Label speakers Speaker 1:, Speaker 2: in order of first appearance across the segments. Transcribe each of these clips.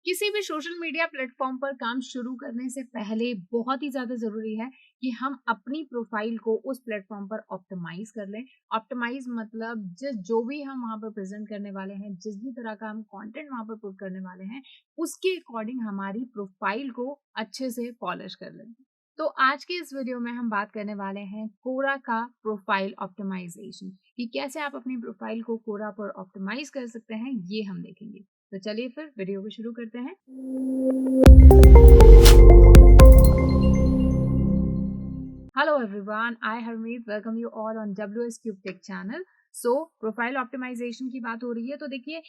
Speaker 1: किसी भी social media platform पर काम शुरू करने से पहले बहुत ही ज़्यादा ज़रूरी है कि हम अपनी प्रोफाइल को उस प्लेटफॉर्म पर ऑप्टिमाइज़ कर लें। ऑप्टिमाइज़ मतलब जिस जो भी हम वहाँ पर प्रेज़ेंट करने वाले हैं, जिस भी तरह का हम कंटेंट वहाँ पर पुट करने वाले हैं, उसके अकॉर्डिंग हमारी प्रोफाइल को अच्छे से पॉलिश कर लें। तो आज के इस वीडियो में हम बात करने वाले हैं कोरा का प्रोफाइल ऑप्टिमाइज़ेशन कि कैसे आप अपनी प्रोफाइल को कोरा पर ऑप्टिमाइज़ कर सकते हैं, ये हम देखेंगे। तो चलिए फिर वीडियो को शुरू करते हैं। Hello everyone, I Harmeet welcome you all on WS Cube Tech channel. So profile optimisation की बात हो रही है तो देखिए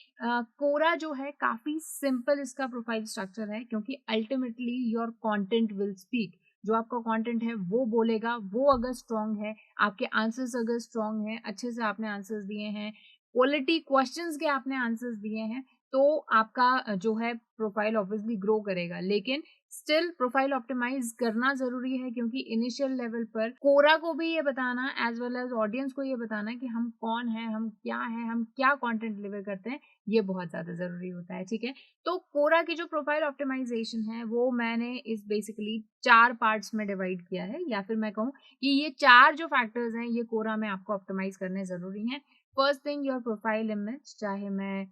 Speaker 1: कोरा जो है काफी सिंपल इसका प्रोफाइल स्ट्रक्चर है क्योंकि ultimately your content will speak. जो आपका कंटेंट है वो बोलेगा। वो अगर स्ट्रांग है, आपके आंसर्स अगर स्ट्रांग है, अच्छे से आपने आंसर्स दिए हैं, क्वालिटी क्वेश्चंस के आपने आंसर्स दिए हैं, तो आपका जो है प्रोफाइल ऑब्वियसली ग्रो करेगा। लेकिन स्टिल प्रोफाइल ऑप्टिमाइज करना जरूरी है क्योंकि इनिशियल लेवल पर कोरा को भी ये बताना एज वेल एज ऑडियंस को ये बताना कि हम कौन है, हम क्या है, हम क्या कंटेंट डिलीवर करते हैं, ये बहुत ज्यादा जरूरी होता है। ठीक है, तो कोरा की जो प्रोफाइल ऑप्टिमाइजेशन है वो मैंने इस बेसिकली 4 पार्ट्स में डिवाइड किया है, या फिर मैं कहूँ कि ये 4 जो फैक्टर्स हैं ये कोरा में आपको ऑप्टिमाइज करने जरूरी हैं। First thing your profile image, चाहे मैं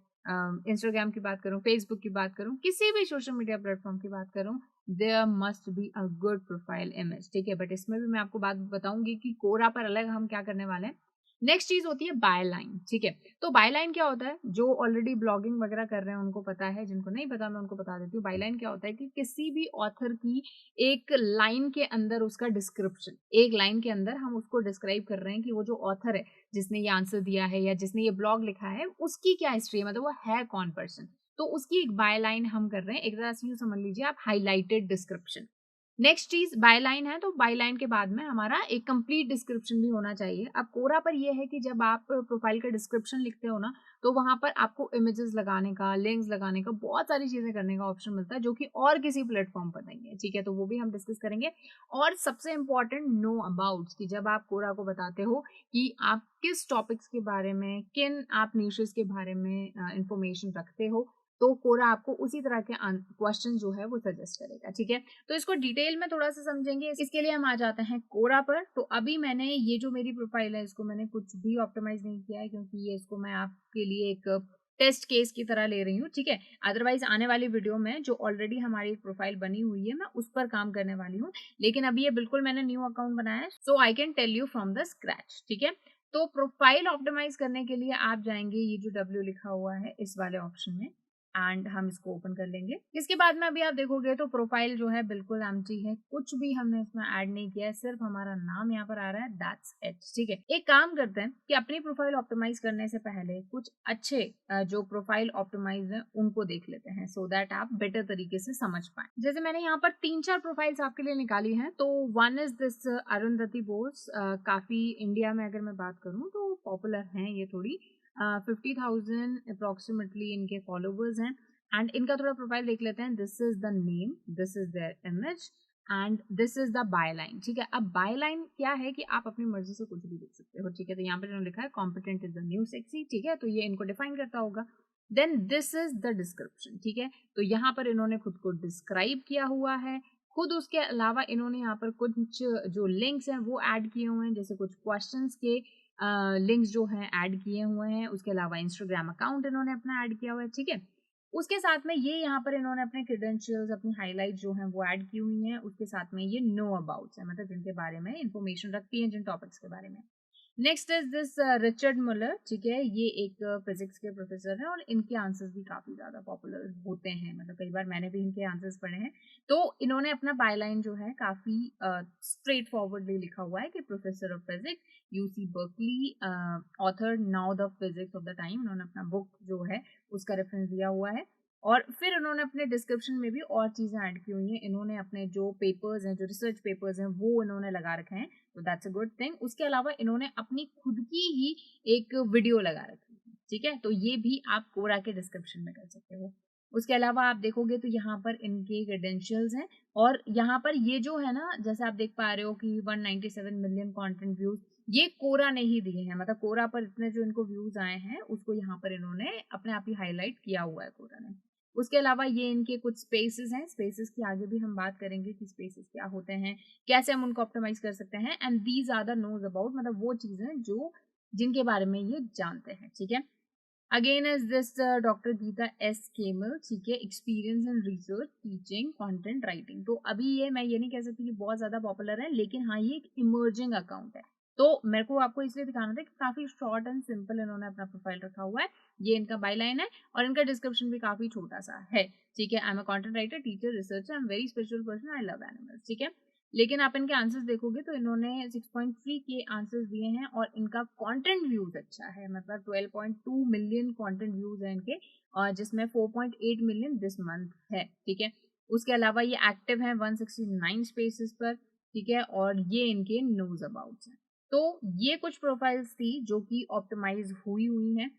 Speaker 1: इंस्टाग्राम की बात करूं, फेसबुक की बात करूं, किसी भी सोशल मीडिया प्लेटफॉर्म की बात करूं, there must be a good profile image. ठीक है, बट इसमें भी मैं आपको बात बताऊंगी कि कोरा पर अलग हम क्या करने वाले हैं। नेक्स्ट चीज होती है बाय लाइन। ठीक है, तो बाय लाइन क्या होता है, जो ऑलरेडी ब्लॉगिंग वगैरह कर रहे हैं उनको पता है, जिनको नहीं पता मैं उनको बता देती हूँ। बाय लाइन क्या होता है कि किसी भी ऑथर की एक लाइन के अंदर उसका डिस्क्रिप्शन, एक लाइन के अंदर हम उसको डिस्क्राइब कर रहे हैं कि वो जो ऑथर है जिसने ये आंसर दिया है या जिसने ये ब्लॉग लिखा है उसकी क्या हिस्ट्री है, मतलब वो है कौन पर्सन। तो उसकी एक बाय लाइन हम कर रहे हैं, एक तरह से यूँ समझ लीजिए आप हाइलाइटेड डिस्क्रिप्शन। नेक्स्ट चीज बाय लाइन है, तो बाय लाइन के बाद में हमारा एक कंप्लीट डिस्क्रिप्शन भी होना चाहिए। अब कोरा पर यह है कि जब आप प्रोफाइल का डिस्क्रिप्शन लिखते हो ना, तो वहां पर आपको इमेजेस लगाने का, लिंक्स लगाने का, बहुत सारी चीजें करने का ऑप्शन मिलता है जो कि और किसी प्लेटफॉर्म पर नहीं है। ठीक है, तो वो भी हम डिस्कस करेंगे। और सबसे इम्पोर्टेंट नो अबाउट्स, कि जब आप कोरा को बताते हो कि आप किस टॉपिक्स के बारे में, किन आप निशेस के बारे में इंफॉर्मेशन रखते हो, तो कोरा आपको उसी तरह के क्वेश्चन जो है वो सजेस्ट करेगा। ठीक है, तो इसको डिटेल में थोड़ा सा समझेंगे। इसके लिए हम आ जाते हैं कोरा पर। तो अभी मैंने ये जो मेरी प्रोफाइल है इसको मैंने कुछ भी ऑप्टिमाइज नहीं किया है क्योंकि ये इसको मैं आपके लिए एक टेस्ट केस की तरह ले रही हूँ। ठीक है, अदरवाइज आने वाली वीडियो में जो ऑलरेडी हमारी प्रोफाइल बनी हुई है मैं उस पर काम करने वाली हूँ। लेकिन अभी ये बिल्कुल मैंने न्यू अकाउंट बनाया है, so I can tell you from the scratch. ठीक है, तो प्रोफाइल ऑप्टिमाइज करने के लिए आप जाएंगे ये जो डब्ल्यू लिखा हुआ है इस वाले ऑप्शन में, एंड हम इसको ओपन कर लेंगे। इसके बाद में अभी आप देखोगे तो प्रोफाइल जो है बिल्कुल एम्प्टी है, कुछ भी हमने इसमें ऐड नहीं किया है, सिर्फ हमारा नाम यहाँ पर आ रहा है, दैट्स इट। ठीक है, एक काम करते हैं कि अपनी प्रोफाइल ऑप्टिमाइज करने से पहले कुछ अच्छे जो प्रोफाइल ऑप्टिमाइज है उनको देख लेते हैं, सो दैट आप बेटर तरीके से समझ पाए। जैसे मैंने यहाँ पर 3-4 प्रोफाइल्स आपके लिए निकाली हैं। तो one is this Arundhati Bose. काफी इंडिया में अगर मैं बात करूँ तो पॉपुलर हैं ये थोड़ी। 50,000 अप्रोक्सीमेटली इनके फॉलोवर्स हैं। एंड इनका थोड़ा प्रोफाइल देख लेते हैं। This is the name, this is there image, and this is the by line. ठीक है, अब बाय लाइन क्या है कि आप अपनी मर्जी से कुछ भी लिख सकते हो। ठीक है, तो यहाँ पर इन्होंने लिखा है competent is the new sexy. ठीक है, तो ये इनको डिफाइन करता होगा। Then this is the description. ठीक है, तो यहाँ पर इन्होंने खुद को डिस्क्राइब किया हुआ है खुद। उसके अलावा इन्होंने यहाँ पर कुछ जो लिंक्स हैं वो ऐड किए हुए हैं, जैसे कुछ क्वेश्चंस के लिंक्स जो हैं ऐड किए हुए हैं। उसके अलावा इंस्टाग्राम अकाउंट इन्होंने अपना ऐड किया हुआ है। ठीक है, उसके साथ में ये यहाँ पर इन्होंने अपने क्रेडेंशियल्स, अपनी हाईलाइट जो हैं वो ऐड की हुई हैं। उसके साथ में ये नो अबाउट्स है, मतलब जिनके बारे में इंफॉर्मेशन रखती हैं, जिन टॉपिक्स के बारे में। नेक्स्ट इज दिस रिचर्ड मुलर। ठीक है, ये एक फिजिक्स के प्रोफेसर हैं और इनके आंसर्स भी काफी ज्यादा पॉपुलर होते हैं, मतलब कई बार मैंने भी इनके आंसर्स पढ़े हैं। तो इन्होंने अपना बायलाइन जो है काफी स्ट्रेट फॉरवर्डली लिखा हुआ है कि professor of physics, UC Berkeley, author now the physics of the time. इन्होंने अपना बुक जो है उसका रेफरेंस दिया हुआ है। और फिर उन्होंने अपने डिस्क्रिप्शन में भी और चीजें ऐड की हुई हैं। इन्होंने अपने जो पेपर्स हैं, जो रिसर्च पेपर्स हैं, वो इन्होंने लगा रखे हैं, तो दैट्स अ गुड थिंग। उसके अलावा इन्होंने अपनी खुद की ही एक वीडियो लगा रखी है। ठीक है, तो ये भी आप कोरा के डिस्क्रिप्शन में कर सकते हो। उसके अलावा आप देखोगे तो यहाँ पर इनके क्रेडेंशियल्स हैं, और यहाँ पर ये जो है ना, जैसे आप देख पा रहे हो कि 197 मिलियन कंटेंट व्यूज, ये कोरा ने ही दिए हैं। मतलब कोरा पर इतने जो इनको व्यूज आए हैं उसको यहाँ पर इन्होंने अपने आप ही हाईलाइट किया हुआ है कोरा ने। उसके अलावा ये इनके कुछ स्पेसेस हैं, स्पेसेस की आगे भी हम बात करेंगे कि स्पेसेस क्या होते हैं, कैसे हम उनको ऑप्टिमाइज कर सकते हैं। And these are the knows about, मतलब वो चीजें जो जिनके बारे में ये जानते हैं, ठीक है। Again is this doctor Geeta S Kemal, ठीक है, experience in research, teaching, content writing. तो अभी ये मैं ये नहीं कह सकती कि बहुत ज्यादा पॉपुलर है, लेकिन हाँ ये एक इमर्जिंग अकाउंट है। तो मेरे को आपको इसलिए दिखाना था कि काफी शॉर्ट एंड सिंपल इन्होंने अपना प्रोफाइल रखा हुआ है। ये इनका बायलाइन है और इनका डिस्क्रिप्शन भी काफी छोटा सा है, ठीक है। I am a content writer, teacher, researcher, I am very special person, I love animals, ठीक है। लेकिन आप इनके आंसर्स देखोगे तो इन्होंने 6.3 के आंसर्स दिए हैं और इनका कंटेंट व्यूज अच्छा है, मतलब 12.2 मिलियन कंटेंट व्यूज है इनके, और जिसमें 4.8 मिलियन दिस मंथ है, ठीक है। उसके अलावा ये एक्टिव हैं 169 स्पेसेस पर, ठीक है, और ये इनके न्यूज अबाउट हैं। तो ये कुछ प्रोफाइल्स थी जो कि ऑप्टिमाइज हुई हैं।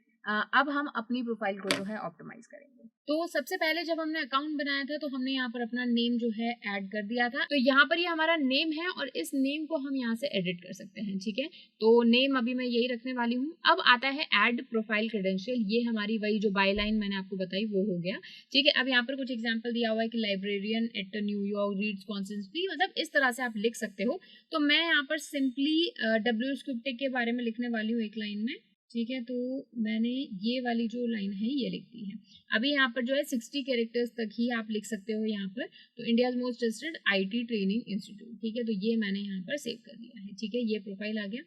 Speaker 1: अब हम अपनी प्रोफाइल को जो है ऑप्टिमाइज करेंगे। तो सबसे पहले जब हमने अकाउंट बनाया था तो हमने यहाँ पर अपना नेम जो है ऐड कर दिया था। तो यहाँ पर ये हमारा नेम है और इस नेम को हम यहाँ से एडिट कर सकते हैं, ठीक है। तो नेम अभी मैं यही रखने वाली हूँ। अब आता है ऐड प्रोफाइल क्रेडेंशियल, ये हमारी वही जो बायलाइन मैंने आपको बताई वो हो गया, ठीक है। अब यहाँ पर कुछ एग्जाम्पल दिया हुआ है कि librarian eight New York reads constantly, मतलब इस तरह से आप लिख सकते हो। तो मैं यहाँ पर सिंपली डब्ल्यू स्क्रिप्टिक के बारे में लिखने वाली हूँ एक लाइन में, ठीक है। तो मैंने ये वाली जो लाइन है ये लिख दी है। अभी यहाँ पर जो है 60 कैरेक्टर्स तक ही आप लिख सकते हो यहाँ पर। तो India most trusted IT training institute, ठीक है। तो ये मैंने यहाँ पर सेव कर दिया है, ठीक है। ये प्रोफाइल आ गया।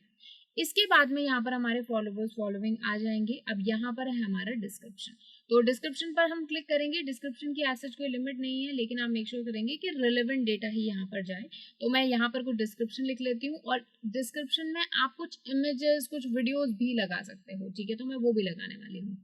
Speaker 1: इसके बाद में यहाँ पर हमारे फॉलोवर्स फॉलोइंग आ जाएंगे। अब यहाँ पर है हमारा डिस्क्रिप्शन। तो डिस्क्रिप्शन पर हम क्लिक करेंगे। डिस्क्रिप्शन की एज सच कोई लिमिट नहीं है, लेकिन आप मेक श्योर करेंगे कि रिलेवेंट डेटा ही यहाँ पर जाए। तो मैं यहाँ पर कुछ डिस्क्रिप्शन लिख लेती हूँ और डिस्क्रिप्शन में आप कुछ इमेजेस, कुछ वीडियोस भी लगा सकते हो, ठीक है। तो मैं वो भी लगाने वाली हूँ।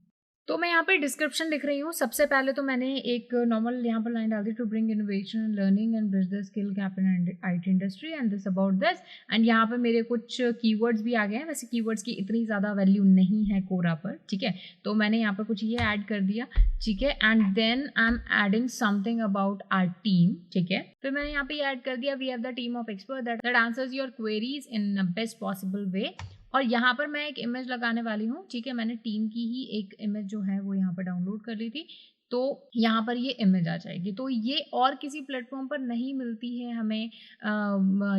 Speaker 1: तो मैं यहाँ पे डिस्क्रिप्शन लिख रही हूँ। सबसे पहले तो मैंने एक नॉर्मल यहाँ पर लाइन डाल दी, to bring innovation and learning and bridge the skill gap in IT industry and this about this. And यहाँ पर मेरे कुछ कीवर्ड्स भी आ गए हैं। वैसे कीवर्ड्स की इतनी ज़्यादा वैल्यू नहीं है कोरा पर, ठीक है। तो मैंने यहाँ पर कुछ ये ऐड कर दिया, ठीक है। And then I am adding something about our team, ठीक है। फिर मैंने यहाँ पे ऐड कर दिया, we have the team of expert that answers your queries in best possible way. और यहाँ पर मैं एक इमेज लगाने वाली हूँ, ठीक है। मैंने टीम की ही एक इमेज जो है वो यहाँ पर डाउनलोड कर ली थी। तो यहाँ पर ये इमेज आ जाएगी। तो ये और किसी प्लेटफॉर्म पर नहीं मिलती है हमें,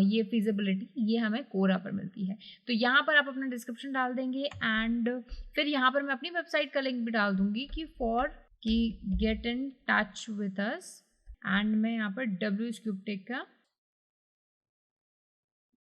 Speaker 1: ये फिजिबिलिटी ये हमें कोरा पर मिलती है। तो यहाँ पर आप अपना डिस्क्रिप्शन डाल देंगे एंड फिर यहाँ पर मैं अपनी वेबसाइट का लिंक भी डाल दूंगी कि get in touch with us. And मैं यहाँ पर डब्ल्यू स्क्रिप्टिक का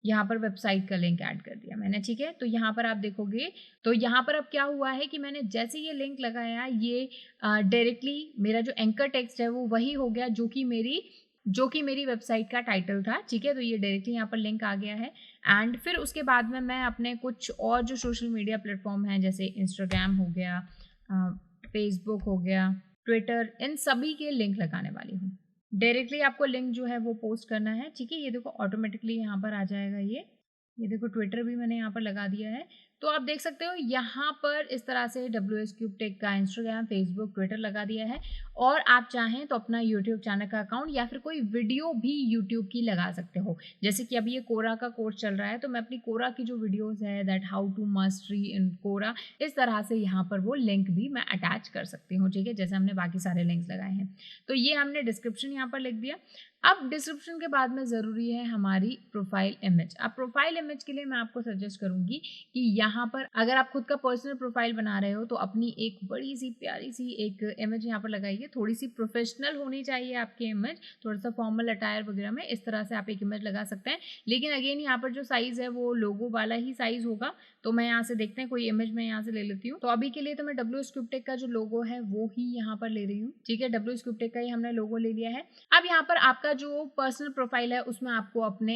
Speaker 1: यहाँ पर वेबसाइट का लिंक ऐड कर दिया मैंने, ठीक है। तो यहाँ पर आप देखोगे तो यहाँ पर अब क्या हुआ है कि मैंने जैसे ये लिंक लगाया, ये डायरेक्टली मेरा जो एंकर टेक्स्ट है वो वही हो गया जो कि मेरी वेबसाइट का टाइटल था, ठीक है। तो ये डायरेक्टली यहाँ पर लिंक आ गया है। एंड फिर उसके बाद में मैं अपने कुछ और जो सोशल मीडिया प्लेटफॉर्म हैं, जैसे इंस्टाग्राम हो गया, फेसबुक हो गया, ट्विटर, इन सभी के लिंक लगाने वाली हूँ। डायरेक्टली आपको लिंक जो है वो पोस्ट करना है, ठीक है। ये देखो ऑटोमेटिकली यहाँ पर आ जाएगा। ये देखो ट्विटर भी मैंने यहाँ पर लगा दिया है। तो आप देख सकते हो यहाँ पर इस तरह से WS क्यूब टेक का इंस्टाग्राम, फेसबुक, ट्विटर लगा दिया है। और आप चाहें तो अपना यूट्यूब चैनल का अकाउंट या फिर कोई वीडियो भी यूट्यूब की लगा सकते हो। जैसे कि अभी ये कोरा का कोर्स चल रहा है, तो मैं अपनी कोरा की जो वीडियोस है, that how to mastery in Quora, इस तरह से यहाँ पर वो लिंक भी मैं अटैच कर सकती हूँ, ठीक है, जैसे हमने बाकी सारे लिंक्स लगाए हैं। तो ये हमने डिस्क्रिप्शन यहाँ पर लिख दिया। अब डिस्क्रिप्शन के बाद में ज़रूरी है हमारी प्रोफाइल इमेज। अब प्रोफाइल इमेज के लिए मैं आपको सजेस्ट करूँगी कि यहाँ पर अगर आप खुद का पर्सनल प्रोफाइल बना रहे हो तो अपनी एक बड़ी सी प्यारी सी एक इमेज यहाँ पर लगाइए। थोड़ी सी प्रोफेशनल होनी चाहिए आपकी इमेज, थोड़ा सा फॉर्मल अटायर वगैरह में इस तरह से आप एक इमेज लगा सकते हैं। लेकिन अगेन यहाँ पर जो साइज़ है वो लोगो वाला ही साइज़ होगा। तो मैं यहाँ से देखते हैं कोई इमेज मैं यहाँ से ले लेती हूँ। तो अभी के लिए तो मैं डब्ल्यू स्क्रिप्ट टेक का जो लोगो है वो ही यहाँ पर ले रही हूँ, ठीक है। डब्ल्यू स्क्रिप्ट टेक का ही हमने लोगो ले लिया है। अब यहाँ पर आपका जो पर्सनल प्रोफाइल है उसमें आपको अपने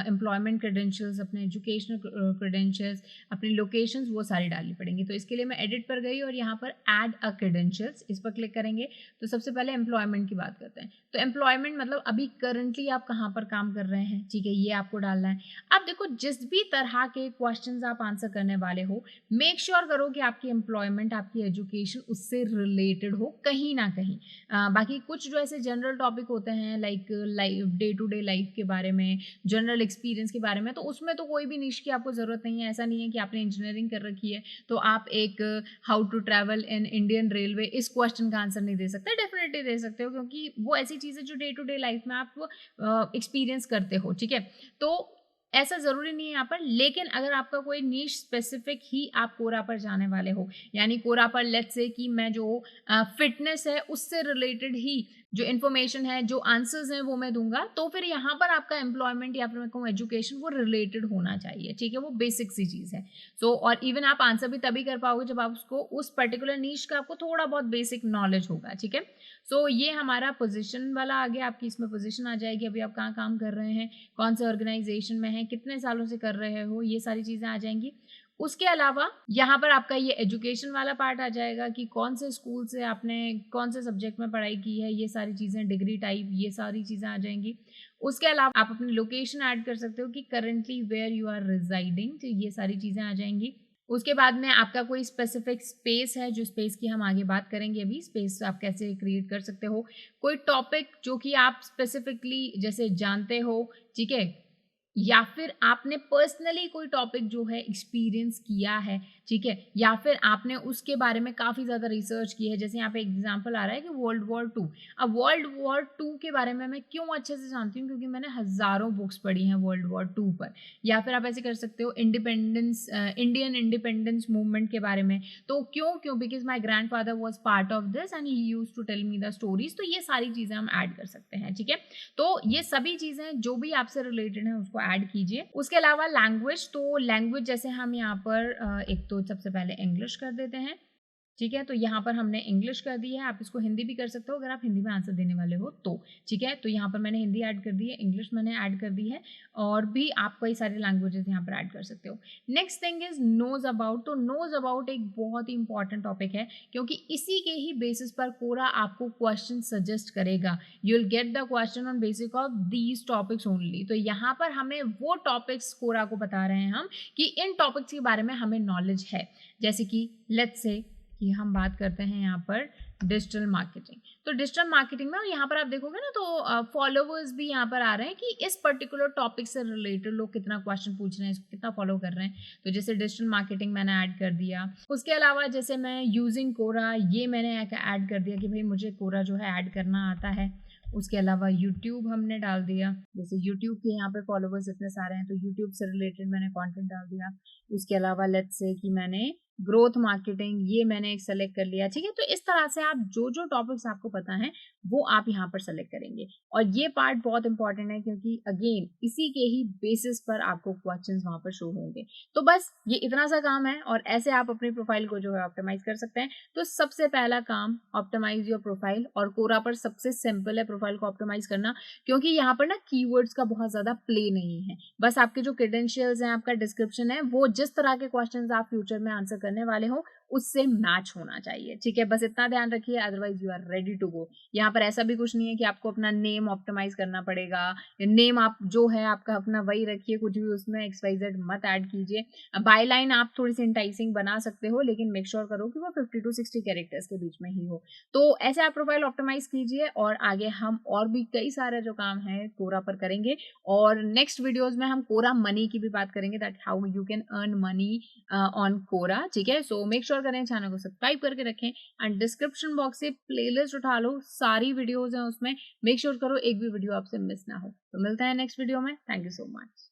Speaker 1: एम्प्लॉयमेंट क्रेडेंशियल्स, अपने एजुकेशनल क्रेडेंशियल्स, अपनी लोकेशंस वो सारी डालनी पड़ेंगी। तो इसके लिए मैं एडिट पर गई और यहाँ पर ऐड अ क्रेडेंशियल्स इस पर क्लिक करेंगे। तो सबसे पहले एम्प्लॉयमेंट की बात करते हैं। तो एम्प्लॉयमेंट मतलब अभी करंटली आप कहाँ पर काम कर रहे हैं, ठीक है, ये आपको डालना है। अब देखो जिस भी तरह के क्वेश्चंस आप आंसर करने वाले हो, मेक श्योर करो कि आपकी एम्प्लॉयमेंट, आपकी एजुकेशन उससे रिलेटेड हो कहीं ना कहीं। बाकी कुछ जो ऐसे जनरल टॉपिक होते हैं like life, day to day life के बारे में, जनरल एक्सपीरियंस के बारे में, तो उसमें तो कोई भी निश की आपको ज़रूरत नहीं है। ऐसा नहीं है कि आपने इंजीनियरिंग कर रखी है तो आप एक how to travel in Indian railway इस क्वेश्चन का आंसर नहीं दे सकते। डेफिनेटली दे सकते हो, क्योंकि वो ऐसी चीज़ है जो डे टू डे लाइफ में आप एक्सपीरियंस करते हो, ठीक है। तो ऐसा ज़रूरी नहीं है यहाँ पर, लेकिन अगर आपका कोई नीश स्पेसिफिक ही आप कोरा पर जाने वाले हो, यानी कोरा पर लेट्स से कि मैं जो फिटनेस है उससे रिलेटेड ही जो इन्फॉर्मेशन है, जो आंसर्स हैं वो मैं दूंगा, तो फिर यहाँ पर आपका एम्प्लॉयमेंट या फिर मैं कहूँ एजुकेशन वो रिलेटेड होना चाहिए, ठीक है। वो बेसिक सी चीज़ है। सो और इवन आप आंसर भी तभी कर पाओगे जब आप उसको उस पर्टिकुलर नीश का आपको थोड़ा बहुत बेसिक नॉलेज होगा, ठीक है। सो ये हमारा पोजीशन वाला आ गया, आपकी इसमें पोजीशन आ जाएगी, अभी आप कहाँ काम कर रहे हैं, कौन से ऑर्गेनाइजेशन में हैं, कितने सालों से कर रहे हो, ये सारी चीज़ें आ जाएंगी। उसके अलावा यहाँ पर आपका ये एजुकेशन वाला पार्ट आ जाएगा कि कौन से स्कूल से आपने कौन से सब्जेक्ट में पढ़ाई की है, ये सारी चीज़ें, डिग्री टाइप, ये सारी चीज़ें आ जाएंगी। उसके अलावा आप अपनी लोकेशन ऐड कर सकते हो कि currently where you are residing, तो ये सारी चीज़ें आ जाएंगी। उसके बाद में आपका कोई स्पेसिफिक स्पेस है, जो स्पेस की हम आगे बात करेंगे अभी, स्पेस आप कैसे क्रिएट कर सकते हो, कोई टॉपिक जो कि आप स्पेसिफिकली जैसे जानते हो, ठीक है, या फिर आपने पर्सनली कोई टॉपिक जो है एक्सपीरियंस किया है, ठीक है, या फिर आपने उसके बारे में काफ़ी ज़्यादा रिसर्च की है। जैसे यहाँ पे एग्जांपल आ रहा है कि वर्ल्ड वॉर 2। अब वर्ल्ड वॉर 2 के बारे में मैं क्यों अच्छे से जानती हूँ, क्योंकि मैंने हज़ारों बुक्स पढ़ी हैं वर्ल्ड वॉर 2 पर। या फिर आप ऐसे कर सकते हो इंडियन इंडिपेंडेंस मूवमेंट के बारे में। तो क्यों because my grandfather was part of this and he use to tell me the stories. तो ये सारी चीज़ें हम ऐड कर सकते हैं, ठीक है। तो ये सभी चीज़ें जो भी आपसे रिलेटेड है उसको ऐड कीजिए। उसके अलावा लैंग्वेज, तो लैंग्वेज जैसे हम यहाँ पर एक तो सबसे पहले इंग्लिश कर देते हैं, ठीक है। तो यहाँ पर हमने इंग्लिश कर दी है, आप इसको हिंदी भी कर सकते हो अगर आप हिंदी में आंसर देने वाले हो तो, ठीक है। तो यहाँ पर मैंने हिंदी ऐड कर दी है, इंग्लिश मैंने ऐड कर दी है, और भी आप कई सारी लैंग्वेजेस यहाँ पर ऐड कर सकते हो। Next thing is knows about. तो नोज अबाउट एक बहुत ही इंपॉर्टेंट टॉपिक है, क्योंकि इसी के ही बेसिस पर कोरा आपको क्वेश्चन सजेस्ट करेगा। You will get the question on basic of these topics only. तो यहाँ पर हमें वो टॉपिक्स कोरा को बता रहे हैं हम कि इन टॉपिक्स के बारे में हमें नॉलेज है। जैसे कि लेट्स से कि हम बात करते हैं यहाँ पर डिजिटल मार्केटिंग। तो डिजिटल मार्केटिंग में यहाँ पर आप देखोगे ना, तो फॉलोवर्स भी यहाँ पर आ रहे हैं कि इस पर्टिकुलर टॉपिक से रिलेटेड लोग कितना क्वेश्चन पूछ रहे हैं, इसको कितना फॉलो कर रहे हैं। तो जैसे डिजिटल मार्केटिंग मैंने ऐड कर दिया। उसके अलावा जैसे मैं यूजिंग कोरा, ये मैंने ऐड कर दिया कि भाई मुझे कोरा जो है ऐड करना आता है। उसके अलावा यूट्यूब हमने डाल दिया, जैसे यूट्यूब के यहाँ पे फॉलोवर्स इतने सारे हैं तो यूट्यूब से रिलेटेड मैंने कंटेंट डाल दिया। उसके अलावा लेट्स से कि मैंने ग्रोथ मार्केटिंग, ये मैंने एक सेलेक्ट कर लिया, ठीक है। तो इस तरह से आप जो जो टॉपिक्स आपको पता है वो आप यहाँ पर सेलेक्ट करेंगे। और ये पार्ट बहुत इंपॉर्टेंट है, क्योंकि अगेन इसी के ही बेसिस पर आपको क्वेश्चंस वहाँ पर शो होंगे। तो बस ये इतना सा काम है, और ऐसे आप अपनी प्रोफाइल को जो है ऑप्टिमाइज कर सकते हैं। तो सबसे पहला काम, ऑप्टिमाइज योर प्रोफाइल। और कोरा पर सबसे सिंपल है प्रोफाइल को ऑप्टिमाइज करना, क्योंकि यहाँ पर ना कीवर्ड्स का बहुत ज्यादा प्ले नहीं है। बस आपके जो क्रेडेंशियल्स हैं, आपका डिस्क्रिप्शन है, वो जिस तरह के क्वेश्चंस आप फ्यूचर में आंसर करने वाले हो उससे मैच होना चाहिए, ठीक है। बस इतना ध्यान रखिए, otherwise you are ready to go. यहाँ पर ऐसा भी कुछ नहीं है कि आपको अपना नेम ऑप्टिमाइज करना पड़ेगा। नेम आप जो है आपका अपना वही रखिए, कुछ भी उसमें XYZ मत ऐड कीजिए। बाय लाइन आप थोड़ी सी इंटाइसिंग बना सकते हो, लेकिन मेक श्योर करो कि वो 50 to 60 कैरेक्टर्स के बीच में ही हो। तो ऐसे आप प्रोफाइल ऑप्टिमाइज कीजिए, और आगे हम और भी कई सारे जो काम है कोरा पर करेंगे। और नेक्स्ट वीडियोज में हम कोरा मनी की भी बात करेंगे, that how you can earn money on Quora, ठीक है। सो मेक श्योर करें, चैनल को सब्सक्राइब करके रखें, एंड डिस्क्रिप्शन बॉक्स से प्लेलिस्ट उठा लो, सारी वीडियोज हैं उसमें, मेक श्योर करो एक भी वीडियो आपसे मिस ना हो। तो मिलते हैं नेक्स्ट वीडियो में। Thank you so much.